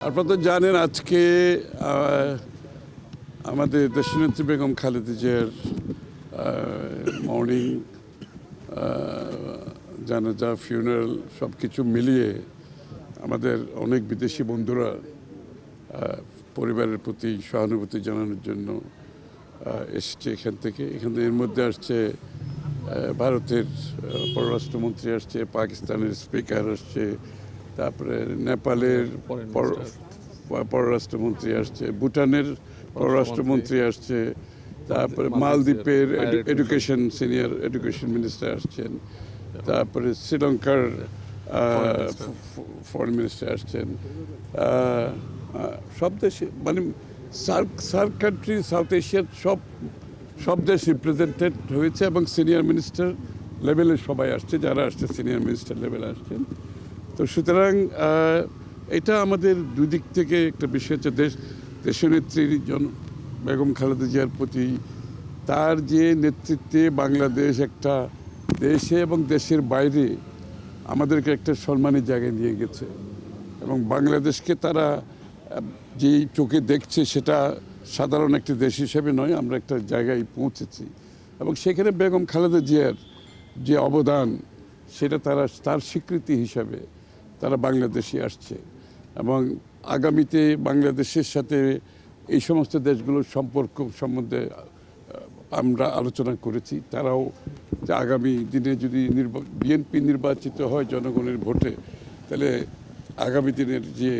আপনারা তো জানেন আজকে আমাদের দেশনেত্রী বেগম খালেদা জিয়ার মর্নিং জানাজা ফিউনারাল সব কিছু মিলিয়ে আমাদের অনেক বিদেশি বন্ধুরা পরিবারের প্রতি সহানুভূতি জানানোর জন্য এসছে এখান থেকে এর মধ্যে আসছে ভারতের পররাষ্ট্রমন্ত্রী আসছে, পাকিস্তানের স্পিকার আসছে, তারপরে নেপালের পররাষ্ট্রমন্ত্রী আসছে, ভুটানের পররাষ্ট্রমন্ত্রী আসছে, তারপরে মালদ্বীপের সিনিয়র এডুকেশন মিনিস্টার আসছেন, তারপরে শ্রীলঙ্কার ফরেন মিনিস্টার আসছেন। সব দেশে মানে সার্ক কান্ট্রি, সাউথ এশিয়ার সব দেশ রিপ্রেজেন্টেড হয়েছে এবং সিনিয়র মিনিস্টার লেভেলে সবাই আসছে, যারা আসছে সিনিয়র মিনিস্টার লেভেলে আসছেন। তো সুতরাং এটা আমাদের দুই দিক থেকে একটা বিষয় হচ্ছে দেশনেত্রীর বেগম খালেদা জিয়ার প্রতি তার যে নেতৃত্বে বাংলাদেশ একটা দেশে এবং দেশের বাইরে আমাদেরকে একটা সম্মানের জায়গায় নিয়ে গেছে এবং বাংলাদেশকে তারা যেই চোখে দেখছে সেটা সাধারণ একটি দেশ হিসেবে নয়, আমরা একটা জায়গায় পৌঁছেছি এবং সেখানে বেগম খালেদা জিয়ার যে অবদান সেটা তার স্বীকৃতি হিসাবে তারা বাংলাদেশে আসছে এবং আগামীতে বাংলাদেশের সাথে এই সমস্ত দেশগুলোর সম্পর্ক সম্বন্ধে আমরা আলোচনা করেছি। তারাও যে আগামী দিনে যদি বিএনপি নির্বাচিত হয় জনগণের ভোটে, তাহলে আগামী দিনের যে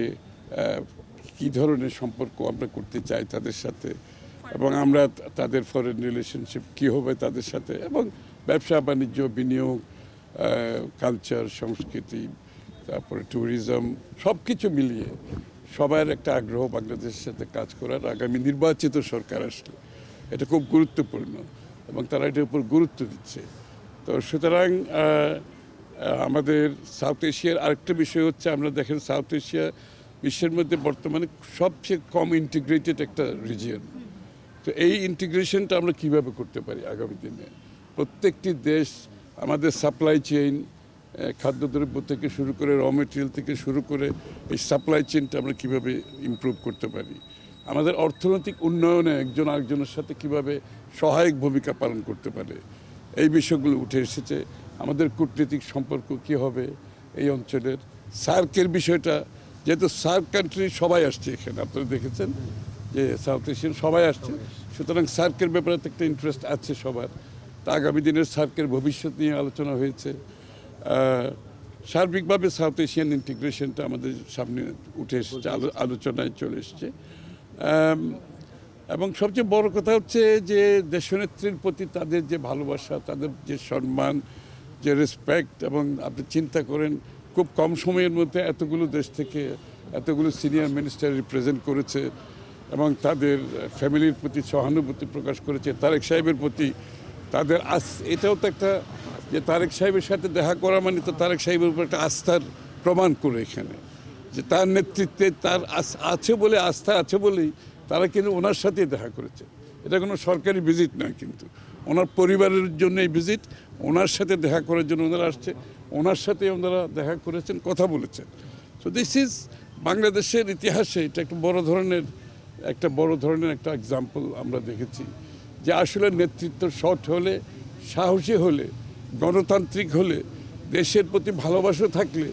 কী ধরনের সম্পর্ক আমরা করতে চাই তাদের সাথে এবং আমরা তাদের ফরেন রিলেশনশিপ কী হবে তাদের সাথে এবং ব্যবসা বাণিজ্য, বিনিয়োগ, কালচার, সংস্কৃতি, তারপরে ট্যুরিজম সব কিছু মিলিয়ে সবার একটা আগ্রহ বাংলাদেশের সাথে কাজ করার আগামী নির্বাচিত সরকার আসলে এটা খুব গুরুত্বপূর্ণ এবং তারা এটার উপর গুরুত্ব দিচ্ছে। তো সুতরাং আমাদের সাউথ এশিয়ার আরেকটা বিষয় হচ্ছে, আমরা দেখেন সাউথ এশিয়া বিশ্বের মধ্যে বর্তমানে সবচেয়ে কম ইন্টিগ্রেটেড একটা রিজিয়ন। তো এই ইন্টিগ্রেশনটা আমরা কীভাবে করতে পারি আগামী দিনে? প্রত্যেকটি দেশ আমাদের সাপ্লাই চেইন, খাদ্যদ্রব্য থেকে শুরু করে র মেটেরিয়াল থেকে শুরু করে এই সাপ্লাই চেইনটা আমরা কীভাবে ইমপ্রুভ করতে পারি? আমাদের অর্থনৈতিক উন্নয়নে একজন আরেকজনের সাথে কিভাবে সহায়ক ভূমিকা পালন করতে পারে, এই বিষয়গুলো উঠে এসেছে। আমাদের কূটনৈতিক সম্পর্ক কী হবে এই অঞ্চলের, সার্কের বিষয়টা, যেহেতু সার্ক কান্ট্রি সবাই আসছে এখানে, আপনারা দেখেছেন যে সাউথ এশিয়ান সবাই আসছে, সুতরাং সার্কের ব্যাপারে একটা ইন্টারেস্ট আছে সবার। তা আগামী দিনের সার্কের ভবিষ্যৎ নিয়ে আলোচনা হয়েছে। সার্বিকভাবে সাউথ এশিয়ান ইন্টিগ্রেশনটা আমাদের সামনে উঠে এসেছে, আলোচনায় চলে এসছে। এবং সবচেয়ে বড় কথা হচ্ছে যে দেশনেত্রীর প্রতি তাদের যে ভালোবাসা, তাদের যে সম্মান, যে রেসপেক্ট, এবং আপনি চিন্তা করেন খুব কম সময়ের মধ্যে এতগুলো দেশ থেকে এতগুলো সিনিয়র মিনিস্টার রিপ্রেজেন্ট করেছে এবং তাদের ফ্যামিলির প্রতি সহানুভূতি প্রকাশ করেছে, তারেক সাহেবের প্রতি তাদের এটাও তো একটা, যে তারেক সাহেবের সাথে দেখা করা মানে তো তারেক সাহেবের উপর একটা আস্থার প্রমাণ করে এখানে, যে তার নেতৃত্বে তার আছে বলে, আস্থা আছে বলেই তারা কিন্তু ওনার সাথেই দেখা করেছে। এটা কোনো সরকারি ভিজিট নয়, কিন্তু ওনার পরিবারের জন্য এই ভিজিট, ওনার সাথে দেখা করার জন্য ওনারা আসছে, ওনার সাথে ওনারা দেখা করেছেন, কথা বলেছেন। সো দিস ইজ বাংলাদেশের ইতিহাসে এটা একটা বড় ধরনের একটা এক্সাম্পল আমরা দেখেছি, যে আসলে নেতৃত্ব সৎ হলে, সাহসী হলে, গণতান্ত্রিক হলে, দেশের প্রতি ভালোবাসা থাকলে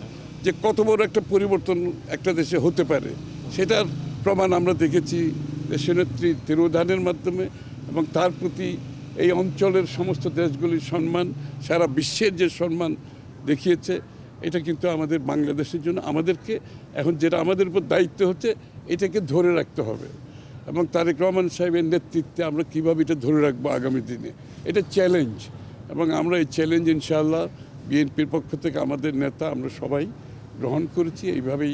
যে কত বড় একটা পরিবর্তন একটা দেশে হতে পারে, সেটার প্রমাণ আমরা দেখেছি দেশনেত্রী তিরোধানের মাধ্যমে। এবং তার প্রতি এই অঞ্চলের সমস্ত দেশগুলির সম্মান, সারা বিশ্বের যে সম্মান দেখিয়েছে, এটা কিন্তু আমাদের বাংলাদেশের জন্য আমাদেরকে এখন যেটা আমাদের উপর দায়িত্ব হচ্ছে, এটাকে ধরে রাখতে হবে এবং তারেক রহমান সাহেবের নেতৃত্বে আমরা কীভাবে এটা ধরে রাখবো আগামী দিনে, এটা চ্যালেঞ্জ। এবং আমরা এই চ্যালেঞ্জ ইনশাআল্লাহ বিএনপির পক্ষ থেকে আমাদের নেতা আমরা সবাই গ্রহণ করেছি। এইভাবেই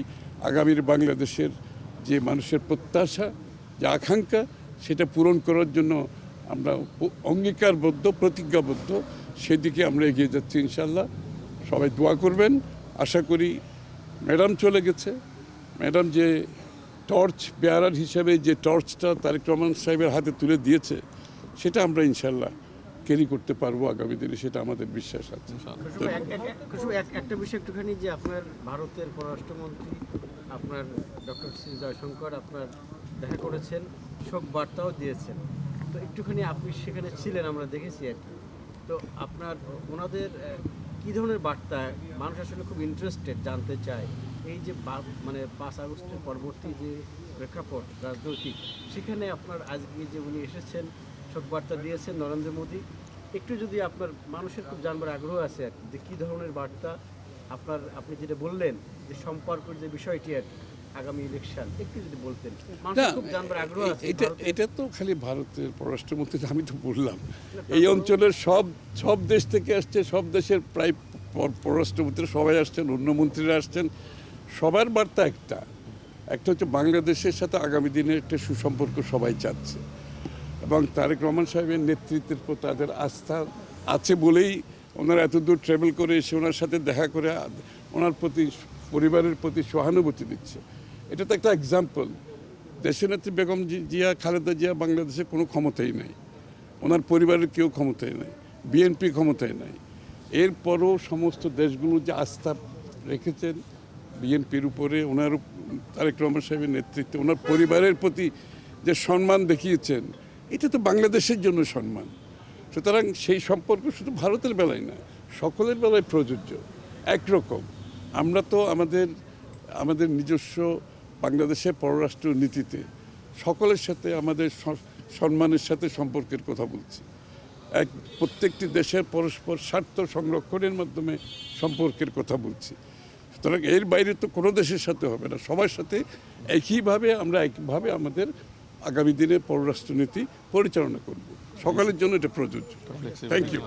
আগামীর বাংলাদেশের যে মানুষের প্রত্যাশা, যে আকাঙ্ক্ষা, সেটা পূরণ করার জন্য আমরা অঙ্গীকারবদ্ধ, প্রতিজ্ঞাবদ্ধ, সেদিকে আমরা এগিয়ে যাচ্ছি ইনশাআল্লাহ। সবাই দোয়া করবেন। আশা করি ম্যাডাম চলে গেছে, ম্যাডাম যে টর্চ বেয়ারার হিসেবে যে টর্চটা তারেক রহমান সাহেবের হাতে তুলে দিয়েছে, সেটা আমরা ইনশাআল্লাহ ক্যারি করতে পারবো আগামী দিনে, সেটা আমাদের বিশ্বাস আছে। একটা বিষয় একটুখানি, যে আপনার ভারতের পররাষ্ট্রমন্ত্রী আপনার ডক্টর শ্রী জয়শঙ্কর আপনার দেখা করেছেন, শোক বার্তাও দিয়েছেন। তো একটুখানি আপনি সেখানে ছিলেন, আমরা দেখেছি আর কি। তো আপনার ওনাদের কী ধরনের বার্তা, মানুষ আসলে খুব ইন্টারেস্টেড জানতে চায় এই যে মানে 5 আগস্টের পরবর্তী যে প্রেক্ষাপট রাজনৈতিক, সেখানে আপনার আজকে যে উনি এসেছেন, শোক বার্তা দিয়েছেন নরেন্দ্র মোদী, একটু যদি আপনার মানুষের খুব জানবার আগ্রহ আছে আর কি, যে কী ধরনের বার্তা আপনি যেটা বললেন যে সম্পর্কের যে বিষয়টি আর কি, আগামী ইলেকশন একটু যদি বলতেন, মানুষের খুব জানবার আগ্রহ আছে। এটা তো খালি ভারতের পররাষ্ট্রমন্ত্রী, আমি তো বললাম এই অঞ্চলের সব দেশ থেকে আসছে, সব দেশের প্রায় পররাষ্ট্রমন্ত্রী সবাই আসছেন, অন্য মন্ত্রীরা আসছেন। সবার বার্তা একটা হচ্ছে বাংলাদেশের সাথে আগামী দিনের একটা সুসম্পর্ক সবাই চাচ্ছে, এবং তারেক রহমান সাহেবের নেতৃত্বের প্রতি তাদের আস্থা আছে বলেই ওনারা এত দূর ট্রাভেল করে এসে ওনার সাথে দেখা করে ওনার প্রতি, পরিবারের প্রতি সহানুভূতি দিচ্ছে। এটা তো একটা এক্সাম্পল। দেশনেত্রী বেগম জিয়া, খালেদা জিয়া বাংলাদেশে কোনো ক্ষমতাই নাই, ওনার পরিবারের কেউ ক্ষমতায় নাই, বিএনপি ক্ষমতায় নাই। এরপরও সমস্ত দেশগুলো যে আস্থা রেখেছেন বিএনপির উপরে, ওনার তারেক রহমান সাহেবের নেতৃত্বে, ওনার পরিবারের প্রতি যে সম্মান দেখিয়েছেন, এটা তো বাংলাদেশের জন্য সম্মান। সুতরাং সেই সম্পর্ক শুধু ভারতের বেলায় না, সকলের বেলায় প্রযোজ্য একরকম। আমরা তো আমাদের নিজস্ব বাংলাদেশের পররাষ্ট্র নীতিতে সকলের সাথে আমাদের সম্মানের সাথে সম্পর্কের কথা বলছি। প্রত্যেকটি দেশের পরস্পর স্বার্থ সংরক্ষণের মাধ্যমে সম্পর্কের কথা বলছি। সুতরাং এর বাইরে তো কোনো দেশের সাথে হবে না, সবার সাথে একইভাবে আমাদের আগামী দিনের পররাষ্ট্রনীতি পরিচালনা করব। সকলের জন্য এটা প্রযোজ্য। Thank you.